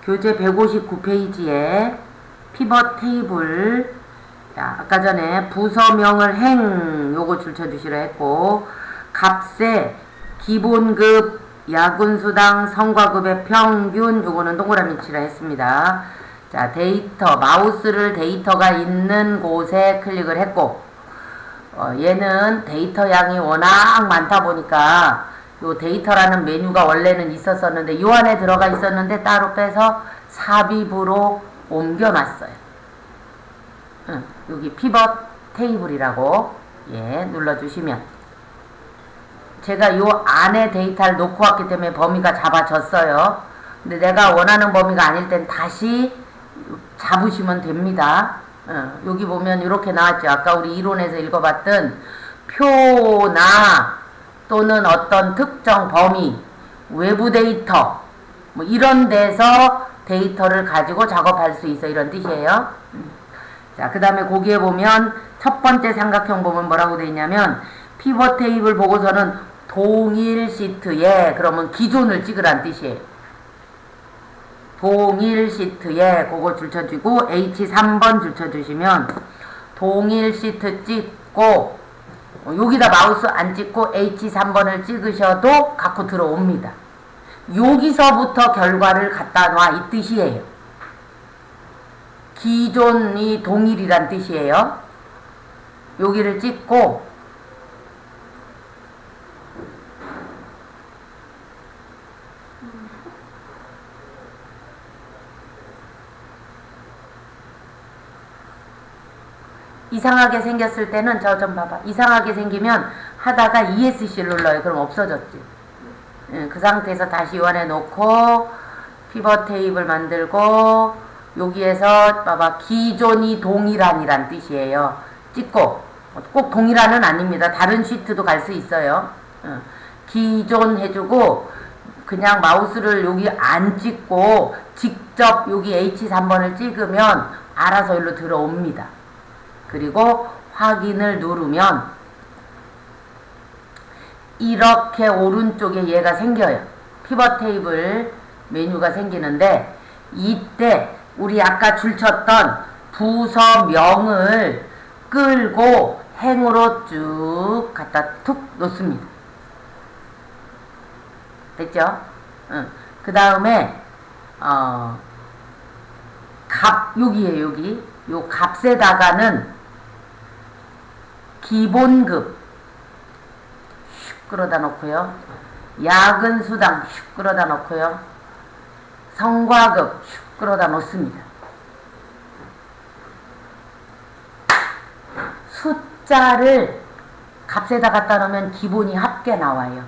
교재 159페이지에 피벗 테이블, 자, 아까 전에 부서명을 행 요거 줄쳐주시라 했고, 값에 기본급, 야근수당, 성과급의 평균 요거는 동그라미 치라 했습니다. 자, 데이터, 마우스를 데이터가 있는 곳에 클릭을 했고, 얘는 데이터 양이 워낙 많다 보니까 요 데이터라는 메뉴가 원래는 있었었는데 요 안에 들어가 있었는데 따로 빼서 삽입으로 옮겨놨어요. 여기 피벗 테이블이라고 눌러주시면 제가 요 안에 데이터를 놓고 왔기 때문에 범위가 잡아졌어요. 근데 내가 원하는 범위가 아닐 땐 다시 잡으시면 됩니다. 여기 보면 이렇게 나왔죠. 아까 우리 이론에서 읽어봤던 표나 또는 어떤 특정 범위, 외부 데이터 뭐 이런 데서 데이터를 가지고 작업할 수 있어, 이런 뜻이에요. 자, 그 다음에 거기에 보면 첫 번째 삼각형 보면 뭐라고 되어 있냐면 피벗 테이블 보고서는 동일 시트에, 그러면 기존을 찍으란 뜻이에요. 동일 시트에 그거 줄쳐주고 H3번 줄쳐주시면 동일 시트 찍고 여기다 마우스 안 찍고 H3번을 찍으셔도 갖고 들어옵니다. 여기서부터 결과를 갖다 놔, 이 뜻이에요. 기존이 동일이란 뜻이에요. 여기를 찍고 이상하게 생겼을 때는 저 좀 봐봐. 이상하게 생기면 하다가 ESC를 눌러요. 그럼 없어졌지. 그 상태에서 다시 요 안에 놓고 피벗 테이블 만들고 여기에서 봐봐. 기존이 동일한이란 뜻이에요. 찍고 꼭 동일한은 아닙니다. 다른 시트도 갈 수 있어요. 기존 해주고 그냥 마우스를 여기 안 찍고 직접 여기 H3번을 찍으면 알아서 일로 들어옵니다. 그리고 확인을 누르면 이렇게 오른쪽에 얘가 생겨요. 피벗 테이블 메뉴가 생기는데 이때 우리 아까 줄쳤던 부서명을 끌고 행으로 쭉 갖다 툭 놓습니다. 됐죠? 그 다음에 값, 여기에요. 여기 요 값에다가는 기본급 슉 끌어다 놓고요. 야근수당 슉 끌어다 놓고요. 성과급 슉 끌어다 놓습니다. 숫자를 값에다 갖다 놓으면 기본이 합계 나와요.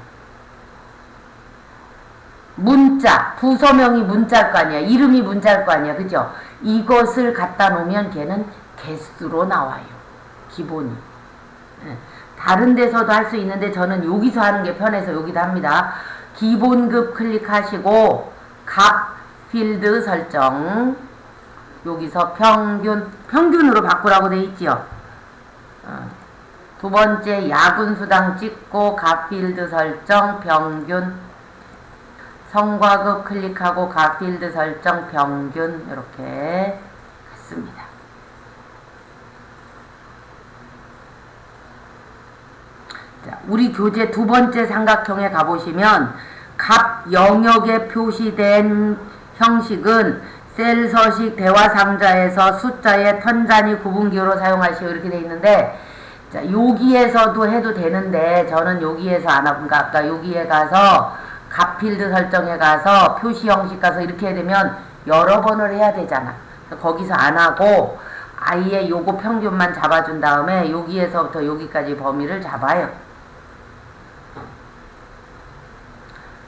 문자, 부서명이 문자일 거 아니야. 이름이 문자일 거 아니야. 그죠? 이것을 갖다 놓으면 걔는 개수로 나와요. 기본이. 다른 데서도 할 수 있는데 저는 여기서 하는 게 편해서 여기다 합니다. 기본급 클릭하시고 값 필드 설정, 여기서 평균으로 바꾸라고 돼 있지요. 두 번째 야근수당 찍고 값 필드 설정 평균, 성과급 클릭하고 값 필드 설정 평균, 이렇게 했습니다. 자, 우리 교재 두 번째 삼각형에 가보시면 값 영역에 표시된 형식은 셀 서식 대화 상자에서 숫자의 턴-단위 구분기호로 사용하시오, 이렇게 돼 있는데, 자, 여기에서도 해도 되는데 저는 여기에서 안 하고, 그러니까 아까 여기에 가서 값 필드 설정에 가서 표시 형식 가서 이렇게 되면 여러 번을 해야 되잖아. 거기서 안 하고 아예 요거 평균만 잡아준 다음에 여기에서부터 여기까지 범위를 잡아요.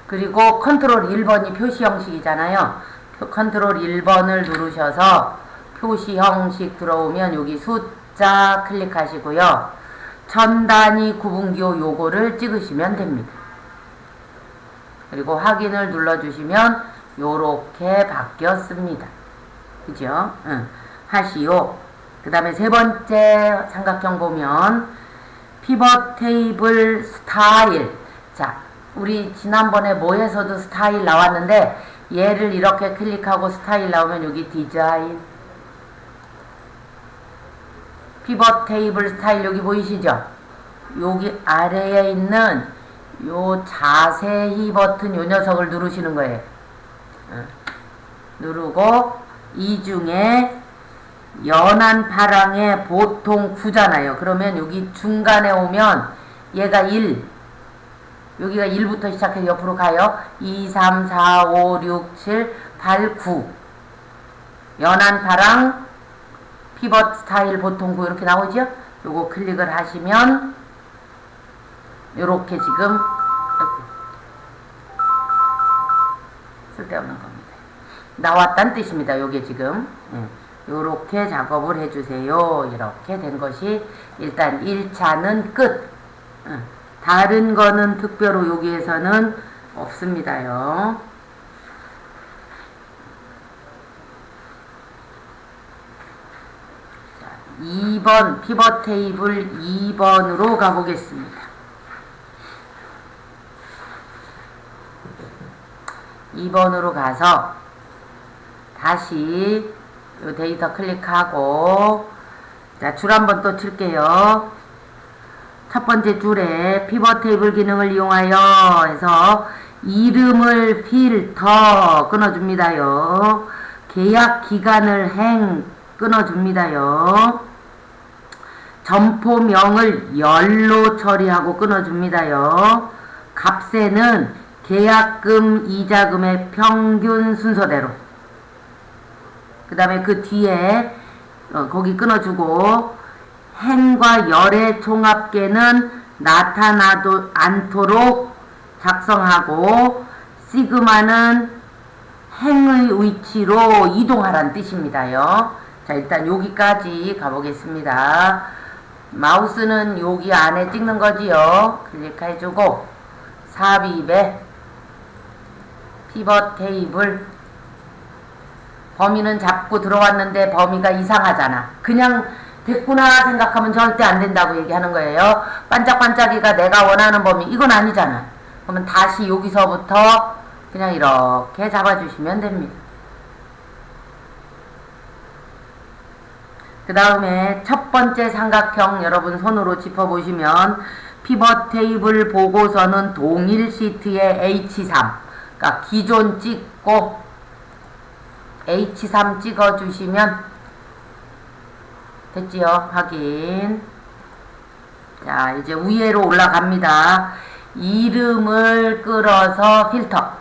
그리고 컨트롤 1번이 표시 형식이잖아요. 컨트롤 1번을 누르셔서 표시 형식 들어오면 여기 숫자 클릭하시고요. 천-단위 구분기호 요거를 찍으시면 됩니다. 그리고 확인을 눌러주시면 요렇게 바뀌었습니다. 그죠? 하시오. 그 다음에 세 번째 삼각형 보면 피벗 테이블 스타일. 자, 우리 지난번에 뭐에서도 스타일 나왔는데 얘를 이렇게 클릭하고 스타일 나오면 여기 디자인 피벗 테이블 스타일 여기 보이시죠? 여기 아래에 있는 요 자세히 버튼 요 녀석을 누르시는 거예요. 누르고 이 중에 연한 파랑에 보통 9잖아요. 그러면 여기 중간에 오면 얘가 1 여기가 1부터 시작해서 옆으로 가요. 2, 3, 4, 5, 6, 7, 8, 9 연한 파랑 피벗 스타일 보통 9 이렇게 나오죠? 요거 클릭을 하시면 요렇게 지금 쓸데없는 겁니다. 나왔다는 뜻입니다. 요게 지금 요렇게 작업을 해주세요. 이렇게 된 것이 일단 1차는 끝. 다른 거는 특별로 여기에서는 없습니다요. 자, 2번 피벗 테이블 2번으로 가보겠습니다. 2번으로 가서 다시 요 데이터 클릭하고 자, 줄 한번 또 칠게요. 첫 번째 줄에 피벗 테이블 기능을 이용하여 해서 이름을 필터 끊어줍니다요. 계약 기간을 행 끊어줍니다요. 점포명을 열로 처리하고 끊어줍니다요. 값에는 계약금 이자금의 평균 순서대로 그 다음에 그 뒤에 거기 끊어주고 행과 열의 총합계는 나타나도 않도록 작성하고 시그마는 행의 위치로 이동하라는 뜻입니다요. 자, 일단 여기까지 가보겠습니다. 마우스는 여기 안에 찍는 거지요. 클릭해주고 삽입에 피벗 테이블 범위는 잡고 들어왔는데 범위가 이상하잖아. 그냥 됐구나 생각하면 절대 안 된다고 얘기하는 거예요. 반짝반짝이가 내가 원하는 범위 이건 아니잖아. 그러면 다시 여기서부터 그냥 이렇게 잡아주시면 됩니다. 그 다음에 첫 번째 삼각형 여러분 손으로 짚어보시면 피벗 테이블 보고서는 동일 시트에 H3 그러니까 기존 찍고 H3 찍어주시면 됐지요? 확인. 자, 이제 위로 올라갑니다. 이름을 끌어서 필터.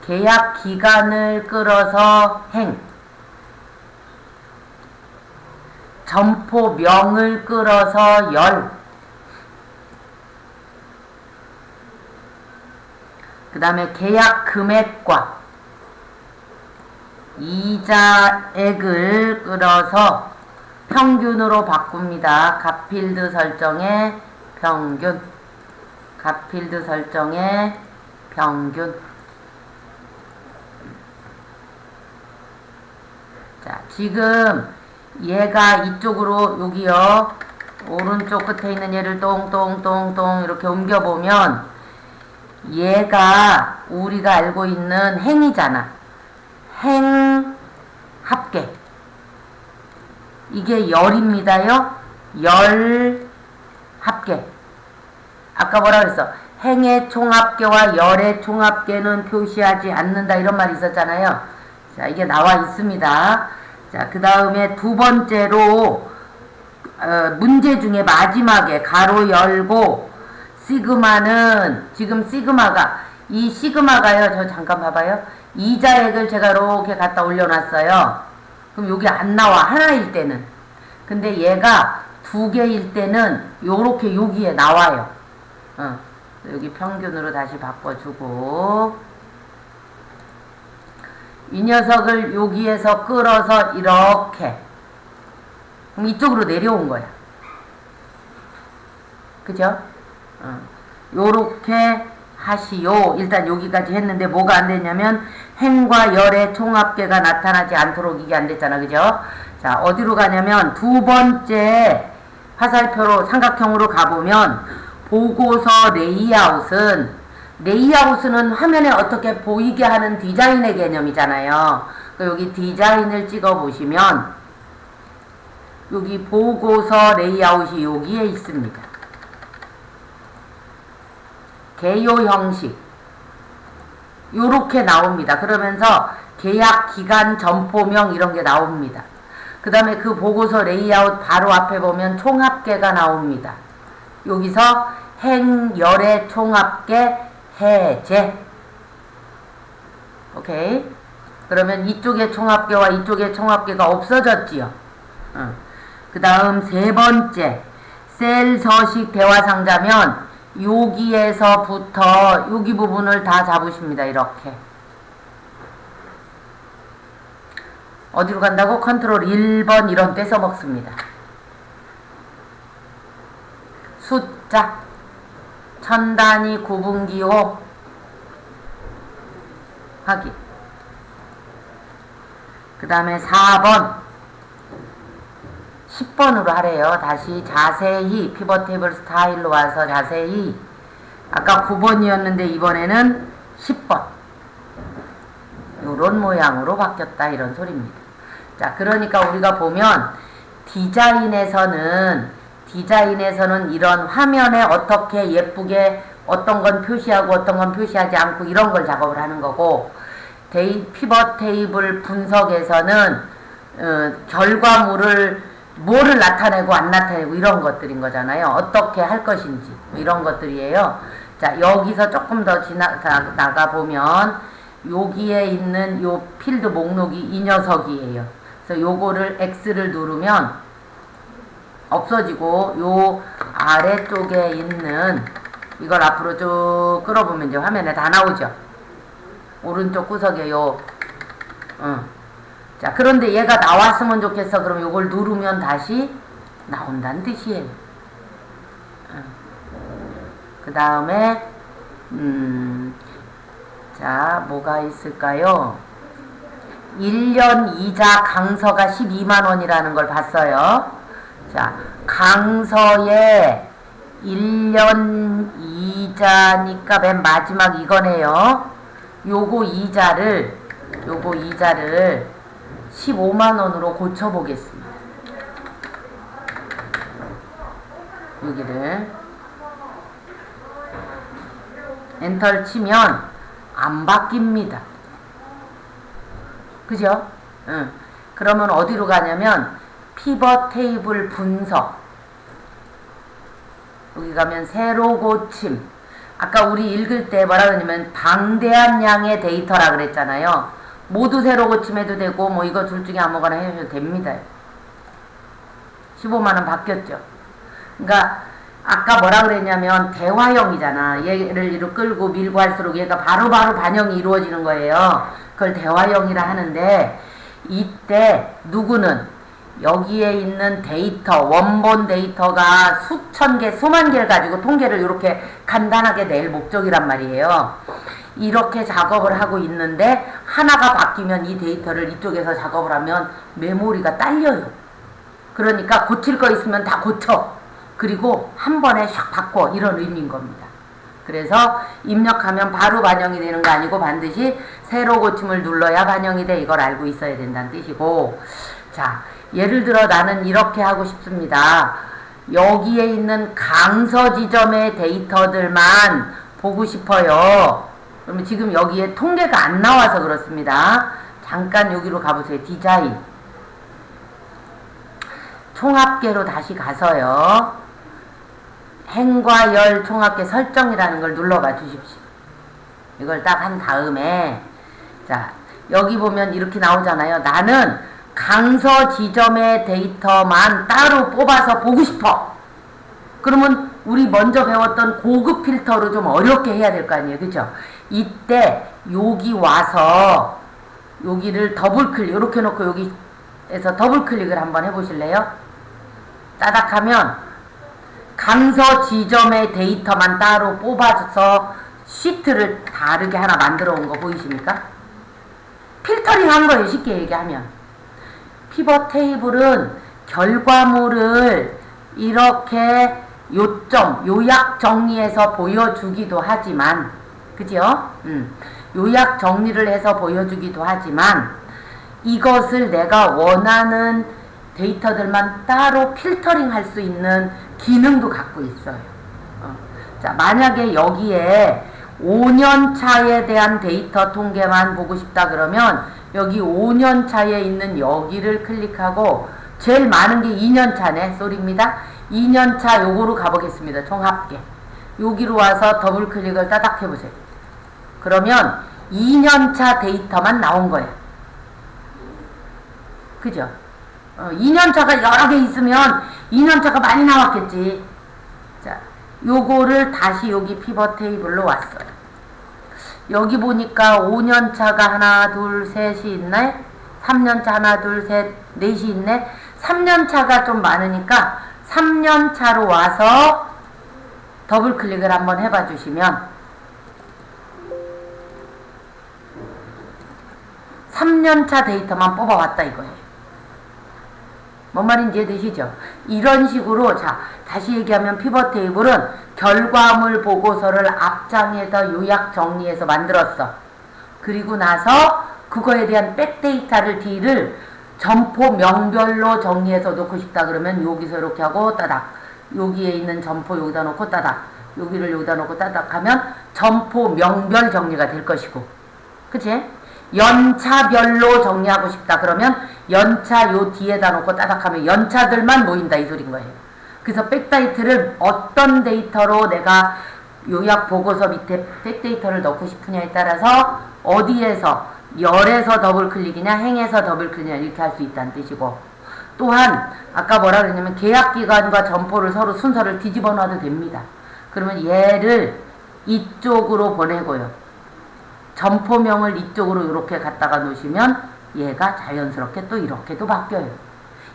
계약 기간을 끌어서 행. 점포명을 끌어서 열. 그 다음에 계약 금액과 이자액을 끌어서 평균으로 바꿉니다. 값필드 설정에 평균. 값필드 설정에 평균. 자, 지금 얘가 이쪽으로 여기요. 오른쪽 끝에 있는 얘를 똥똥똥똥 이렇게 옮겨보면 얘가 우리가 알고 있는 행이잖아. 행 합계 이게 열입니다요. 열 합계 아까 뭐라 그랬어? 행의 총합계와 열의 총합계는 표시하지 않는다 이런 말이 있었잖아요. 자, 이게 나와 있습니다. 자, 그 다음에 두 번째로 문제 중에 마지막에 가로 열고 시그마는 지금 시그마가 이 시그마가요. 저 잠깐 봐봐요. 이자액을 제가 이렇게 갖다 올려놨어요. 그럼 여기 안 나와. 하나일 때는. 근데 얘가 두 개일 때는 요렇게 여기에 나와요. 여기 평균으로 다시 바꿔주고 이 녀석을 여기에서 끌어서 이렇게 그럼 이쪽으로 내려온 거야. 그죠? 요렇게 하시오. 일단 여기까지 했는데 뭐가 안 됐냐면 행과 열의 총합계가 나타나지 않도록 이게 안 됐잖아. 그죠? 자, 어디로 가냐면 두 번째 화살표로 삼각형으로 가보면 보고서 레이아웃은 화면에 어떻게 보이게 하는 디자인의 개념이잖아요. 여기 디자인을 찍어 보시면 여기 보고서 레이아웃이 여기에 있습니다. 개요 형식 요렇게 나옵니다. 그러면서 계약 기간 점포명 이런 게 나옵니다. 그 다음에 그 보고서 레이아웃 바로 앞에 보면 총합계가 나옵니다. 여기서 행열의 총합계 해제. 오케이. 그러면 이쪽의 총합계와 이쪽의 총합계가 없어졌지요. 그 다음 세 번째 셀 서식 대화 상자면 여기에서부터 여기 부분을 다 잡으십니다. 이렇게 어디로 간다고? 컨트롤 1번 이런 때 써먹습니다. 숫자 천단위 구분기호 확인. 그 다음에 4번 10번으로 하래요. 다시 자세히 피벗 테이블 스타일로 와서 자세히 아까 9번이었는데 이번에는 10번 요런 모양으로 바뀌었다 이런 소리입니다. 자, 그러니까 우리가 보면 디자인에서는 이런 화면에 어떻게 예쁘게 어떤 건 표시하고 어떤 건 표시하지 않고 이런 걸 작업을 하는 거고, 피벗 테이블 분석에서는 결과물을 뭐를 나타내고 안 나타내고 이런 것들인 거잖아요. 어떻게 할 것인지 이런 것들이에요. 자, 여기서 조금 더 나가 보면 여기에 있는 요 필드 목록이 이 녀석이에요. 그래서 요거를 X를 누르면 없어지고 요 아래쪽에 있는 이걸 앞으로 쭉 끌어보면 이제 화면에 다 나오죠. 오른쪽 구석에 자, 그런데 얘가 나왔으면 좋겠어. 그럼 요걸 누르면 다시 나온다는 뜻이에요. 그 다음에 자, 뭐가 있을까요? 1년 이자 강서가 12만원이라는 걸 봤어요. 자, 강서에 1년 이자니까 맨 마지막 이거네요. 요거 이자를 15만원으로 고쳐보겠습니다. 여기를 엔터를 치면 안 바뀝니다. 그죠? 그러면 어디로 가냐면 피벗 테이블 분석, 여기 가면 새로 고침. 아까 우리 읽을 때 뭐라 그러냐면 방대한 양의 데이터라 그랬잖아요. 모두 새로 고침해도 되고 뭐 이거 둘 중에 아무거나 해도 됩니다. 15만원 바뀌었죠. 그러니까 아까 뭐라 그랬냐면 대화형이잖아. 얘를 이렇게 끌고 밀고 할수록 얘가 바로바로 반영이 이루어지는 거예요. 그걸 대화형이라 하는데, 이때 누구는 여기에 있는 데이터, 원본 데이터가 수천 개, 수만 개를 가지고 통계를 이렇게 간단하게 낼 목적이란 말이에요. 이렇게 작업을 하고 있는데 하나가 바뀌면 이 데이터를 이쪽에서 작업을 하면 메모리가 딸려요. 그러니까 고칠 거 있으면 다 고쳐. 그리고 한 번에 샥 바꿔. 이런 의미인 겁니다. 그래서 입력하면 바로 반영이 되는 거 아니고 반드시 새로 고침을 눌러야 반영이 돼. 이걸 알고 있어야 된다는 뜻이고, 자, 예를 들어 나는 이렇게 하고 싶습니다. 여기에 있는 강서 지점의 데이터들만 보고 싶어요. 그러면 지금 여기에 통계가 안 나와서 그렇습니다. 잠깐 여기로 가보세요. 디자인. 총합계로 다시 가서요. 행과 열 총합계 설정이라는 걸 눌러봐 주십시오. 이걸 딱 한 다음에, 자, 여기 보면 이렇게 나오잖아요. 나는 강서 지점의 데이터만 따로 뽑아서 보고 싶어. 그러면 우리 먼저 배웠던 고급 필터로 좀 어렵게 해야 될 거 아니에요. 그죠? 이때 여기 와서 여기를 더블 클릭, 이렇게 놓고 여기에서 더블 클릭을 한번 해보실래요? 따닥 하면 강서 지점의 데이터만 따로 뽑아서 시트를 다르게 하나 만들어 온 거 보이십니까? 필터링 한 거예요. 쉽게 얘기하면. 피벗 테이블은 결과물을 이렇게 요점, 요약 정리해서 보여주기도 하지만, 그죠? 요약 정리를 해서 보여주기도 하지만, 이것을 내가 원하는 데이터들만 따로 필터링 할 수 있는 기능도 갖고 있어요. 자, 만약에 여기에 5년 차에 대한 데이터 통계만 보고 싶다 그러면 여기 5년 차에 있는 여기를 클릭하고 제일 많은 게 2년 차네. 쏘리입니다. 2년 차 요거로 가보겠습니다. 총합계. 여기로 와서 더블 클릭을 따닥 해보세요. 그러면 2년 차 데이터만 나온 거예요. 그죠? 2년 차가 여러 개 있으면 2년 차가 많이 나왔겠지. 자, 요거를 다시 여기 피벗 테이블로 왔어요. 여기 보니까 5년 차가 하나, 둘, 셋이 있네. 3년 차 하나, 둘, 셋, 넷이 있네. 3년 차가 좀 많으니까 3년 차로 와서 더블 클릭을 한번 해봐 주시면 3년 차 데이터만 뽑아왔다 이거예요. 뭔 말인지 이해되시죠? 이런 식으로, 자, 다시 얘기하면 피벗 테이블은 결과물 보고서를 앞장에다 요약 정리해서 만들었어. 그리고 나서 그거에 대한 백데이터를 D를 점포 명별로 정리해서 놓고 싶다 그러면 여기서 이렇게 하고 따닥, 여기에 있는 점포 여기다 놓고 따닥, 여기를 여기다 놓고 따닥 하면 점포 명별 정리가 될 것이고, 그치? 연차별로 정리하고 싶다 그러면 연차 요 뒤에다 놓고 따닥 하면 연차들만 모인다 이 소린 거예요. 그래서 백데이터를 어떤 데이터로 내가 요약 보고서 밑에 백데이터를 넣고 싶으냐에 따라서 어디에서 열에서 더블 클릭이냐 행에서 더블 클릭이냐 이렇게 할 수 있다는 뜻이고, 또한 아까 뭐라 그랬냐면 계약기간과 점포를 서로 순서를 뒤집어 놔도 됩니다. 그러면 얘를 이쪽으로 보내고요, 점포명을 이쪽으로 이렇게 갖다가 놓으시면 얘가 자연스럽게 또 이렇게도 바뀌어요.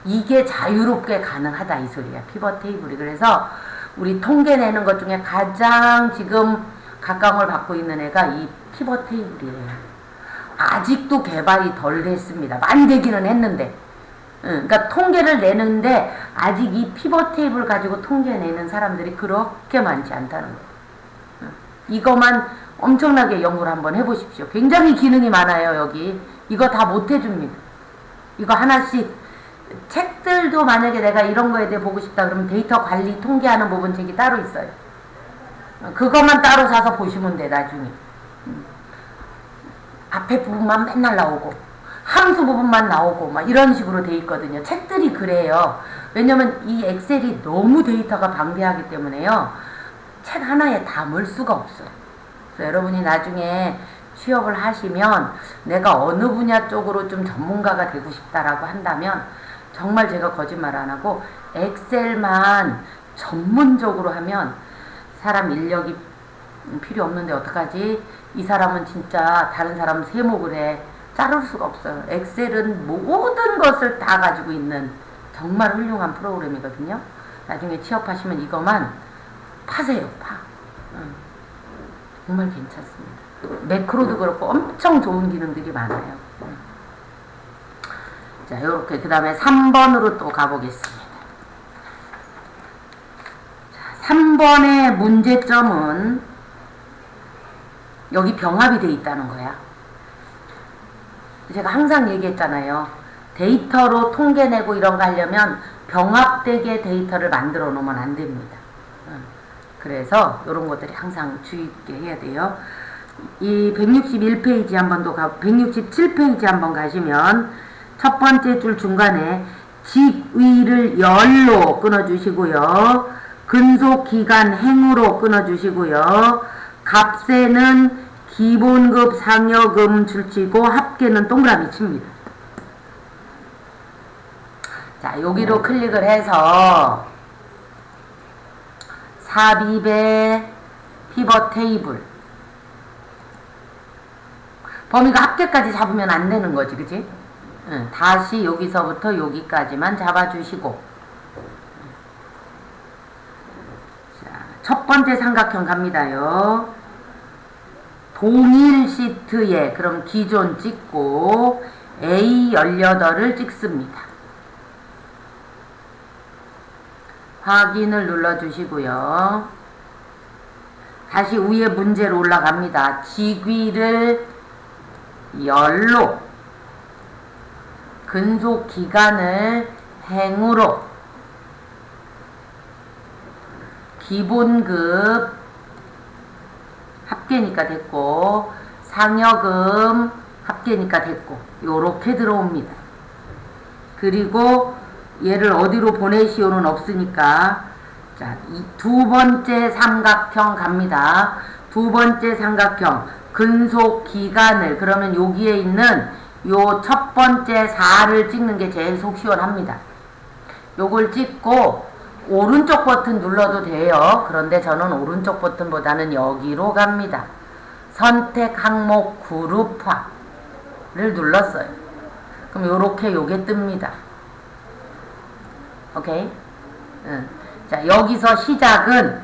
이게 자유롭게 가능하다 이 소리야, 피벗 테이블이. 그래서 우리 통계 내는 것 중에 가장 지금 각광을 받고 있는 애가 이 피벗 테이블이에요. 아직도 개발이 덜 됐습니다. 많이 되기는 했는데, 그러니까 통계를 내는데 아직 이 피벗 테이블 가지고 통계 내는 사람들이 그렇게 많지 않다는 거예요. 이거만 엄청나게 연구를 한번 해보십시오. 굉장히 기능이 많아요. 여기 이거 다 못 해줍니다. 이거 하나씩, 책들도 만약에 내가 이런 거에 대해 보고 싶다 그러면 데이터 관리 통계하는 부분 책이 따로 있어요. 그것만 따로 사서 보시면 돼. 나중에 앞에 부분만 맨날 나오고 함수 부분만 나오고 막 이런 식으로 돼 있거든요. 책들이 그래요. 왜냐면 이 엑셀이 너무 데이터가 방대하기 때문에요, 책 하나에 담을 수가 없어요. 그래서 여러분이 나중에 취업을 하시면 내가 어느 분야 쪽으로 좀 전문가가 되고 싶다라고 한다면 정말 제가 거짓말 안 하고 엑셀만 전문적으로 하면 사람 인력이 필요 없는데 어떡하지? 이 사람은 진짜 다른 사람 세목을 해. 자를 수가 없어요. 엑셀은 모든 것을 다 가지고 있는 정말 훌륭한 프로그램이거든요. 나중에 취업하시면 이것만 파세요. 파. 정말 괜찮습니다. 매크로도 그렇고 엄청 좋은 기능들이 많아요. 자, 요렇게 그 다음에 3번으로 또 가보겠습니다. 자, 3번의 문제점은 여기 병합이 돼 있다는 거야. 제가 항상 얘기했잖아요. 데이터로 통계 내고 이런 거 하려면 병합되게 데이터를 만들어 놓으면 안 됩니다. 그래서 이런 것들이 항상 주의 있게 해야 돼요. 이 161페이지 한번 더 167페이지 한번 가시면 첫 번째 줄 중간에 직위를 열로 끊어주시고요. 근속기간 행으로 끊어주시고요. 값세는 기본급 상여금 줄치고 합계는 동그라미 칩니다. 자, 여기로 클릭을 해서 삽입의 피벗 테이블, 범위가 합계까지 잡으면 안 되는 거지, 그치? 다시 여기서부터 여기까지만 잡아주시고, 자, 첫 번째 삼각형 갑니다요. 동일 시트에 그럼 기존 찍고 A18을 찍습니다. 확인을 눌러주시고요. 다시 위에 문제로 올라갑니다. 직위를 열로, 근속기간을 행으로, 기본급 합계니까 됐고, 상여금 합계니까 됐고, 요렇게 들어옵니다. 그리고 얘를 어디로 보내시오는 없으니까, 자, 이 두 번째 삼각형 갑니다. 두 번째 삼각형, 근속기간을, 그러면 여기에 있는 요 첫 번째 4를 찍는 게 제일 속 시원합니다. 요걸 찍고, 오른쪽 버튼 눌러도 돼요. 그런데 저는 오른쪽 버튼보다는 여기로 갑니다. 선택 항목 그룹화를 눌렀어요. 그럼 요렇게 요게 뜹니다. 오케이? 자, 여기서 시작은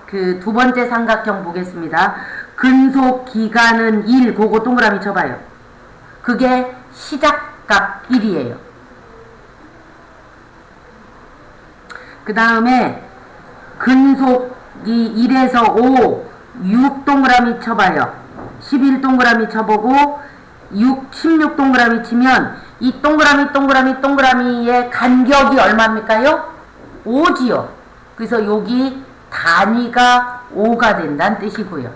그 두 번째 삼각형 보겠습니다. 근속 기간은 1, 그거 동그라미 쳐봐요. 그게 시작값 1이에요. 그 다음에 근속이 1에서 5, 6 동그라미 쳐봐요. 11 동그라미 쳐보고 16 동그라미 치면 이 동그라미의 간격이 얼마입니까요? 5지요. 그래서 여기 단위가 5가 된다는 뜻이고요.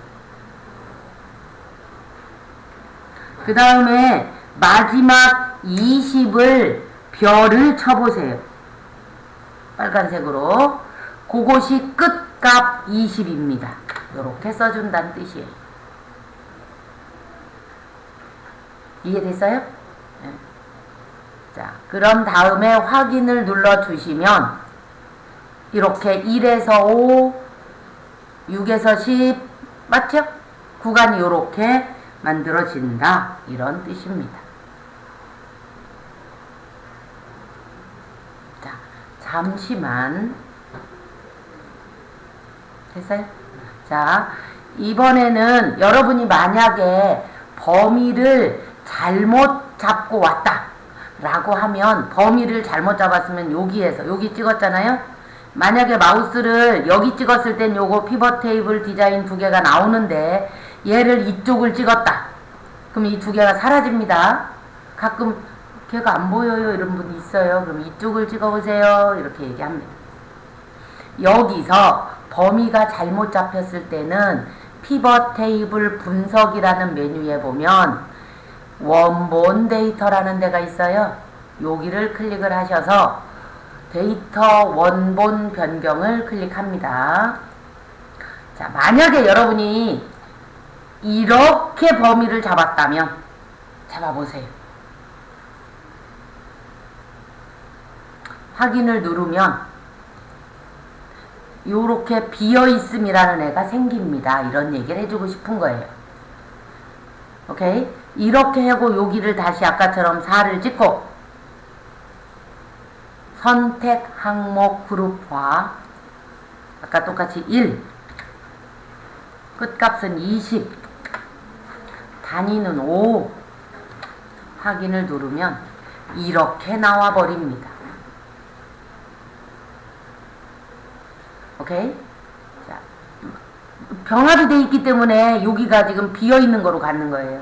그 다음에 마지막 20을 별을 쳐보세요. 빨간색으로. 그것이 끝값 20입니다. 이렇게 써준다는 뜻이에요. 이해됐어요? 네. 자, 그런 다음에 확인을 눌러주시면 이렇게 1에서 5, 6에서 10 맞죠? 구간이 이렇게 만들어진다. 이런 뜻입니다. 자, 잠시만. 됐어요? 자, 이번에는 여러분이 만약에 범위를 잘못 잡고 왔다 라고 하면, 범위를 잘못 잡았으면 여기에서 여기 찍었잖아요. 만약에 마우스를 여기 찍었을 땐 요거 피벗 테이블 디자인 두 개가 나오는데 얘를 이쪽을 찍었다. 그럼 이 두 개가 사라집니다. 가끔 걔가 안 보여요 이런 분이 있어요. 그럼 이쪽을 찍어보세요 이렇게 얘기합니다. 여기서 범위가 잘못 잡혔을 때는 피벗 테이블 분석이라는 메뉴에 보면 원본 데이터라는 데가 있어요. 여기를 클릭을 하셔서 데이터 원본 변경을 클릭합니다. 자, 만약에 여러분이 이렇게 범위를 잡았다면 잡아보세요. 확인을 누르면 요렇게 비어있음이라는 애가 생깁니다. 이런 얘기를 해주고 싶은 거예요. 오케이? 이렇게 하고 여기를 다시 아까처럼 4를 찍고 선택 항목 그룹화, 아까 똑같이 1, 끝값은 20, 단위는 5, 확인을 누르면 이렇게 나와 버립니다. 오케이? 자, 병합이 돼 있기 때문에 여기가 지금 비어 있는 거로 가는 거예요.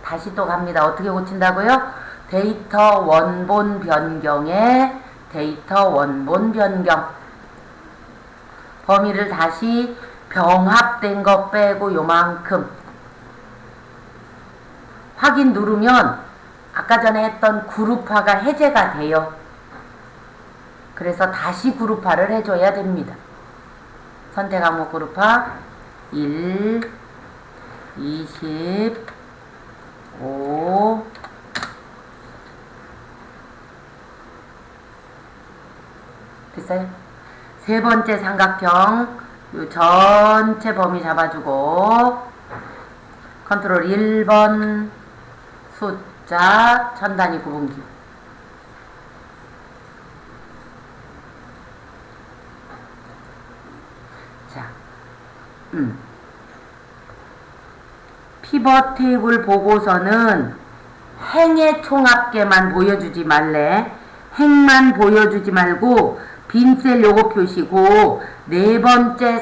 다시 또 갑니다. 어떻게 고친다고요? 데이터 원본 변경에 데이터 원본 변경. 범위를 다시 병합된 거 빼고 요만큼. 확인 누르면 아까 전에 했던 그룹화가 해제가 돼요. 그래서 다시 그룹화를 해줘야 됩니다. 선택 항목 그룹화 1, 20, 5, 됐어요? 세 번째 삼각형 요 전체 범위 잡아주고 컨트롤 1번 숫자 천단위 구분기. 자, 피벗 테이블 보고서는 행의 총합계만 보여주지 말래. 행만 보여주지 말고 빈 셀 요거 표시고 네 번째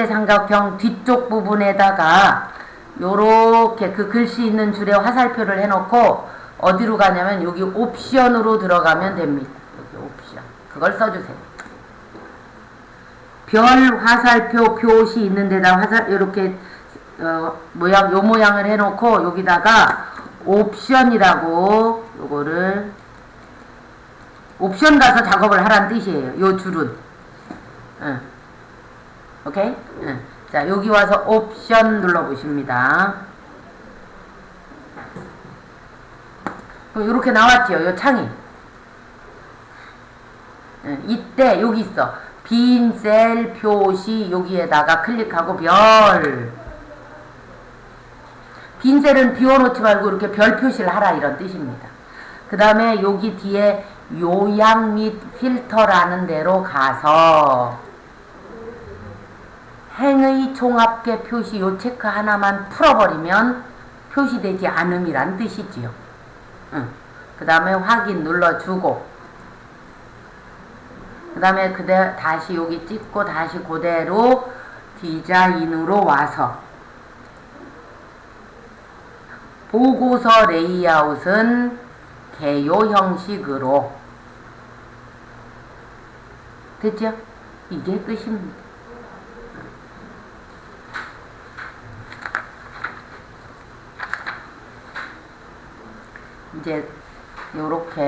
삼각형 뒤쪽 부분에다가 요렇게 그 글씨 있는 줄에 화살표를 해놓고 어디로 가냐면 여기 옵션으로 들어가면 됩니다. 여기 옵션. 그걸 써주세요. 별 화살표 표시 있는 데다 요렇게 모양, 요 모양을 해놓고 여기다가 옵션이라고 요거를 옵션 가서 작업을 하라는 뜻이에요. 요 줄은. 응. 오케이? 응. 자, 여기 와서 옵션 눌러보십니다. 이렇게 나왔죠. 요 창이. 응. 이때 여기 있어. 빈 셀 표시 여기에다가 클릭하고 별. 빈 셀은 비워놓지 말고 이렇게 별 표시를 하라 이런 뜻입니다. 그 다음에 여기 뒤에 요약 및 필터라는 데로 가서 행의 종합계 표시 요 체크 하나만 풀어버리면 표시되지 않음이란 뜻이지요. 응. 그 다음에 확인 눌러주고 그 다음에 다시 여기 찍고 다시 그대로 디자인으로 와서 보고서 레이아웃은 개요 형식으로 됐죠? 이게 끝입니다. 이제 요렇게